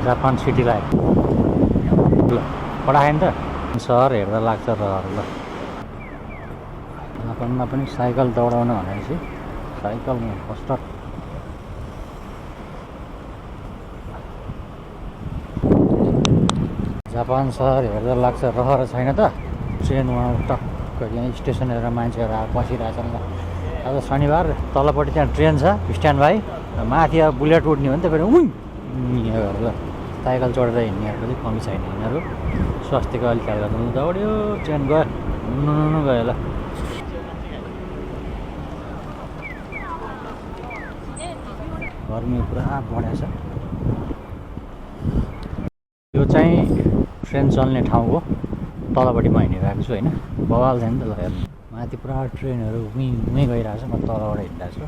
Japan city light ल पढाएँ नि त सहर हेर्दा लाग्छ रहर ल जापानमा पनि साइकल दौडाउन भनेपछि साइकलमा कष्ट जापान सहर हेर्दा लाग्छ रहर छैन त ट्रेनमा टक्क यहाँ स्टेसन हेरेर मान्छेहरू आएर बसिरहेछन् ल आज शनिबार तलपट्टि त्यहाँ ट्रेन छ स्ट्यान्ड बाई माथि अब बुलेट उड्ने हो नि त फेरि ल साइकल चढेर हिँड्नेहरूको चाहिँ कमी छैन यिनीहरू स्वास्थ्यको अलिक ख्याल गर्नु दौड्यो ट्रेन गयो नुनु गयो ल गर्मी पुरा बढेछ यो चाहिँ ट्रेन चल्ने ठाउँ हो तलपट्टि म हिँडिरहेको छु होइन बवाल छ नि त ल हेर्नु माथि पुरा ट्रेनहरू उहीँ गइरहेको छ म तलबाट हिँडिरहेको छु